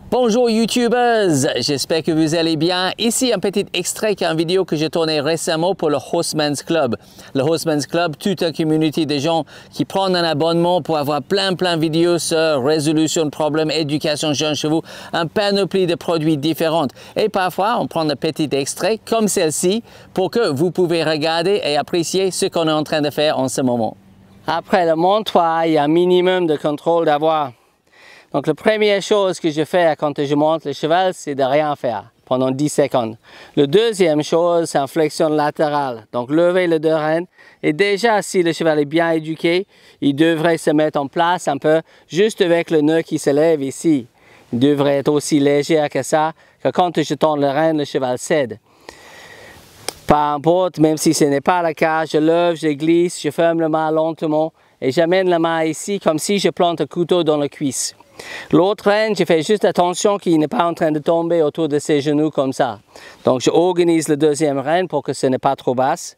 Bonjour YouTubers, j'espère que vous allez bien. Ici un petit extrait d'une vidéo que j'ai tournée récemment pour le Horseman's Club. Le Horseman's Club, toute une communauté de gens qui prennent un abonnement pour avoir plein de vidéos sur résolution de problèmes, éducation jeunes chevaux, un panoplie de produits différents. Et parfois, on prend un petit extrait comme celle-ci pour que vous pouvez regarder et apprécier ce qu'on est en train de faire en ce moment. Après le montoir, il y a un minimum de contrôle d'avoir. Donc la première chose que je fais quand je monte le cheval, c'est de rien faire pendant 10 secondes. La deuxième chose, c'est une flexion latérale. Donc lever les deux rênes. Et déjà, si le cheval est bien éduqué, il devrait se mettre en place un peu, juste avec le nœud qui se lève ici. Il devrait être aussi léger que ça, que quand je tends le rêne, le cheval cède. Peu importe, même si ce n'est pas le cas, je lève, je glisse, je ferme la main lentement et j'amène la main ici comme si je plante un couteau dans la cuisse. L'autre rêne, je fais juste attention qu'il n'est pas en train de tomber autour de ses genoux comme ça. Donc je organise le deuxième rêne pour que ce n'est pas trop basse.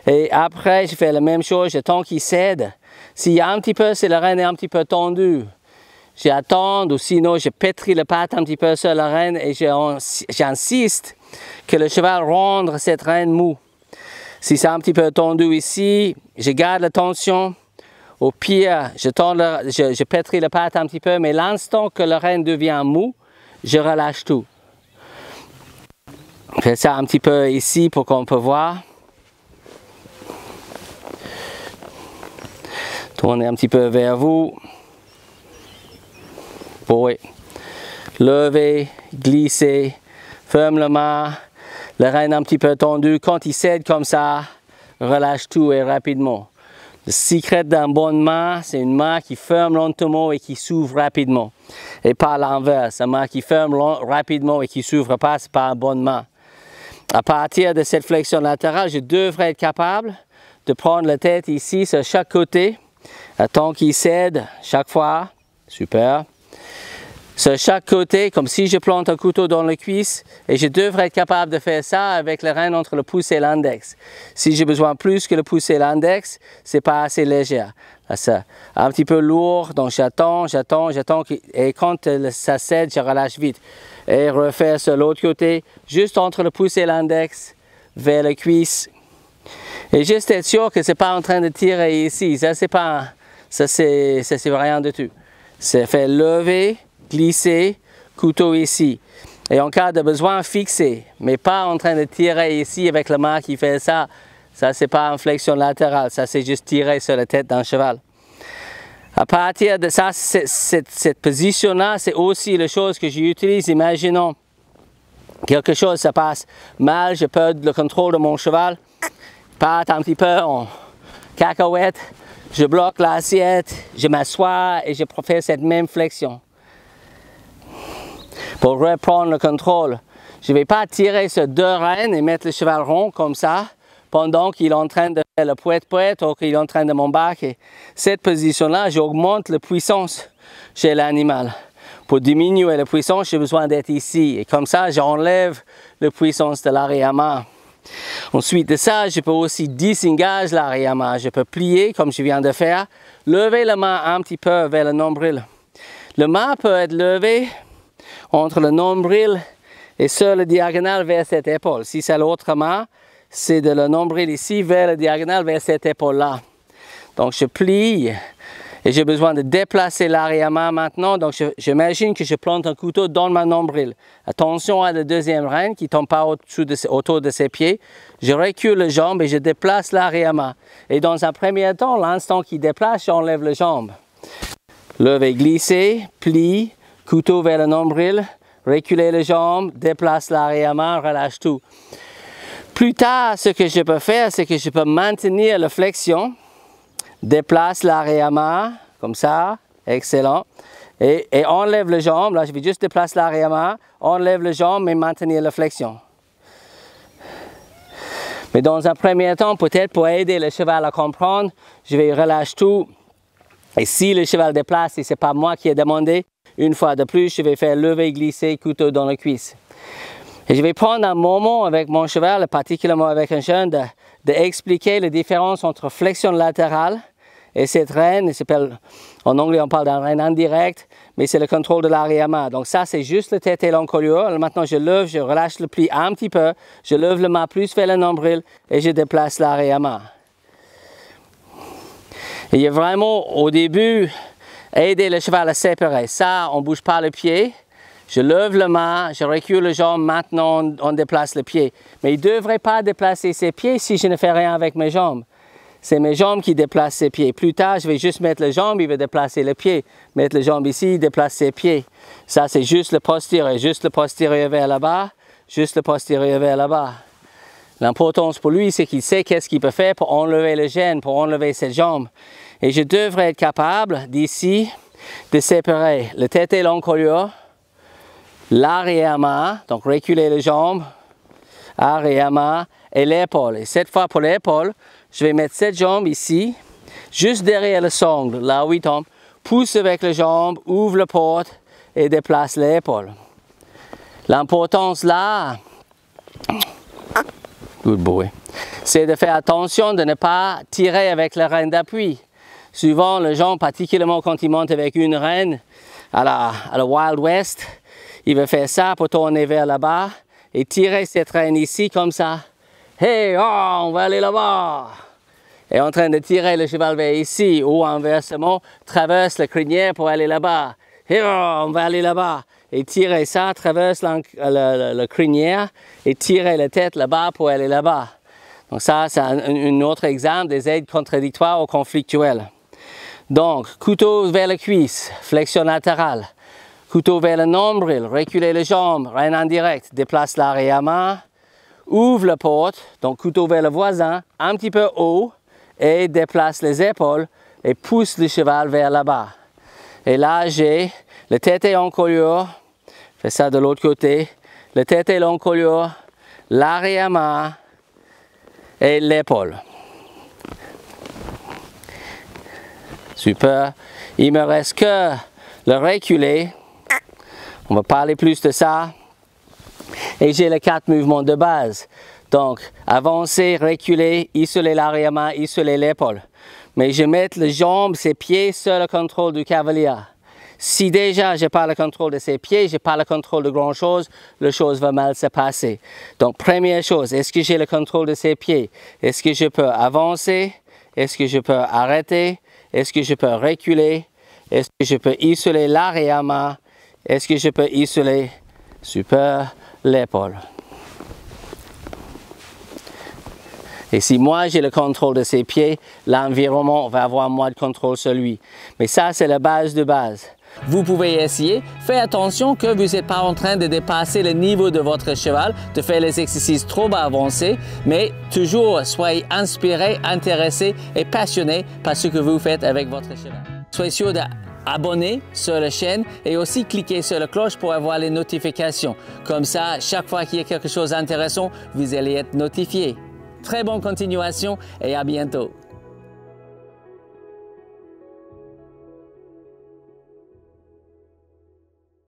Et après, je fais la même chose, j'attends qu'il cède. S'il y a un petit peu, si le rêne est un petit peu tendu, j'attends ou sinon je pétris le patte un petit peu sur la rêne et j'insiste que le cheval rende cette rêne mou. Si c'est un petit peu tendu ici, je garde la tension. Au pire, je pétris le patte un petit peu, mais l'instant que le rêne devient mou, je relâche tout. Je fais ça un petit peu ici pour qu'on peut voir. Tournez un petit peu vers vous. Oui. Levez, glissez, ferme la main, le rêne un petit peu tendu. Quand il cède comme ça, relâche tout et rapidement. Le secret d'une bonne main, c'est une main qui ferme lentement et qui s'ouvre rapidement. Et pas l'inverse, une main qui ferme rapidement et qui ne s'ouvre pas, ce n'est pas une bonne main. À partir de cette flexion latérale, je devrais être capable de prendre la tête ici sur chaque côté. Attends qu'il cède chaque fois. Super. Sur chaque côté, comme si je plante un couteau dans la cuisse, et je devrais être capable de faire ça avec le rêne entre le pouce et l'index. Si j'ai besoin plus que le pouce et l'index, c'est pas assez léger. C'est un petit peu lourd, donc j'attends, et quand ça cède, je relâche vite. Et refaire sur l'autre côté, juste entre le pouce et l'index, vers la cuisse. Et juste être sûr que c'est pas en train de tirer ici, ça c'est rien du tout. C'est faire lever, glisser, couteau ici. Et en cas de besoin, fixer, mais pas en train de tirer ici avec la main qui fait ça. Ça, c'est pas une flexion latérale, ça c'est juste tirer sur la tête d'un cheval. À partir de ça, cette position-là, c'est aussi la chose que j'utilise. Imaginons quelque chose, ça passe mal, je perds le contrôle de mon cheval, part un petit peu en cacahuète, je bloque l'assiette, je m'assois et je fais cette même flexion. Pour reprendre le contrôle, je ne vais pas tirer sur deux rênes et mettre le cheval rond comme ça pendant qu'il est en train de faire le poète-poète ou qu'il est en train de m'embarquer. Cette position-là, j'augmente la puissance chez l'animal. Pour diminuer la puissance, j'ai besoin d'être ici. Et comme ça, j'enlève la puissance de l'arrière-main. Ensuite de ça, je peux aussi disengager l'arrière-main. Je peux plier comme je viens de faire, lever la main un petit peu vers le nombril. La main peut être levée entre le nombril et sur le diagonale vers cette épaule. Si c'est l'autre main, c'est de le nombril ici vers le diagonale vers cette épaule-là. Donc je plie et j'ai besoin de déplacer l'arrière-main maintenant. Donc j'imagine que je plante un couteau dans ma nombril. Attention à la deuxième rêne qui ne tombe pas autour de ses pieds. Je recule les jambes et je déplace l'arrière-main. Et dans un premier temps, l'instant qu'il déplace, j'enlève les jambes. Lever, glisser, plie. Couteau vers le nombril, reculer les jambes, déplace l'arrière-main, relâche tout. Plus tard, ce que je peux faire, c'est que je peux maintenir la flexion, déplace l'arrière-main, comme ça, excellent, et enlève les jambes. Là, je vais juste déplacer l'arrière-main, enlève les jambes et maintenir la flexion. Mais dans un premier temps, peut-être pour aider le cheval à comprendre, je vais relâcher tout. Et si le cheval déplace et ce n'est pas moi qui ai demandé, une fois de plus, je vais faire lever, glisser, couteau dans la cuisse. Et je vais prendre un moment avec mon cheval, particulièrement avec un jeune, d'expliquer la différence entre flexion latérale et cette rêne. En anglais, on parle d'un rêne indirect, mais c'est le contrôle de l'arrière-main. Donc ça, c'est juste le tête et l'encolure. Maintenant, je lève, je relâche le pli un petit peu, je lève le main plus vers le nombril et je déplace l'arrière-main. Il y a vraiment, au début, aider le cheval à séparer. Ça, on ne bouge pas le pied. Je lève le main, je recule le jambe, maintenant on déplace le pied. Mais il ne devrait pas déplacer ses pieds si je ne fais rien avec mes jambes. C'est mes jambes qui déplacent ses pieds. Plus tard, je vais juste mettre les jambes, il va déplacer le pied. Mettre les jambes ici, il déplace ses pieds. Ça, c'est juste le postérieur. Juste le postérieur vers là-bas, juste le postérieur vers là-bas. L'importance pour lui, c'est qu'il sait qu'est-ce qu'il peut faire pour enlever le gêne, pour enlever ses jambes. Et je devrais être capable, d'ici, de séparer le tête et l'encolure, l'arrière-main, donc reculer les jambes, arrière-main et l'épaule. Et cette fois pour l'épaule, je vais mettre cette jambe ici, juste derrière le sangle, là où il tombe, pousse avec les jambes, ouvre la porte et déplace l'épaule. L'importance là, good boy, c'est de faire attention de ne pas tirer avec la reine d'appui. Souvent, les gens, particulièrement quand ils montent avec une reine à la Wild West, il va faire ça pour tourner vers là-bas et tirer cette reine ici comme ça. Hey, oh, on va aller là-bas. Et en train de tirer le cheval vers ici ou inversement, traverse la crinière pour aller là-bas. Hey, oh, on va aller là-bas. Et tirer ça, traverse la crinière et tirer la tête là-bas pour aller là-bas. Donc ça, c'est un autre exemple des aides contradictoires ou conflictuelles. Donc, couteau vers la cuisse, flexion latérale. Couteau vers le nombril, reculer les jambes, reine en direct, déplace l'arrière-main, ouvre la porte, donc couteau vers le voisin, un petit peu haut, et déplace les épaules et pousse le cheval vers là-bas. Et là, j'ai le tête et l'encolure, fais ça de l'autre côté, le tête et l'encolure, l'arrière-main et l'épaule. Super. Il me reste que le reculer. On va parler plus de ça. Et j'ai les 4 mouvements de base. Donc, avancer, reculer, isoler l'arrière-main, isoler l'épaule. Mais je mets les jambes, ses pieds sur le contrôle du cavalier. Si déjà je n'ai pas le contrôle de ses pieds, je n'ai pas le contrôle de grand-chose, la chose va mal se passer. Donc, première chose, est-ce que j'ai le contrôle de ses pieds? Est-ce que je peux avancer? Est-ce que je peux arrêter? Est-ce que je peux reculer? Est-ce que je peux isoler l'arrière-main? Est-ce que je peux isoler, super, l'épaule? Et si moi j'ai le contrôle de ses pieds, l'environnement va avoir moins de contrôle sur lui. Mais ça, c'est la base de base. Vous pouvez essayer. Faites attention que vous n'êtes pas en train de dépasser le niveau de votre cheval, de faire les exercices trop avancés, mais toujours soyez inspiré, intéressé et passionné par ce que vous faites avec votre cheval. Soyez sûr d'abonner sur la chaîne et aussi cliquez sur la cloche pour avoir les notifications. Comme ça, chaque fois qu'il y a quelque chose d'intéressant, vous allez être notifié. Très bonne continuation et à bientôt.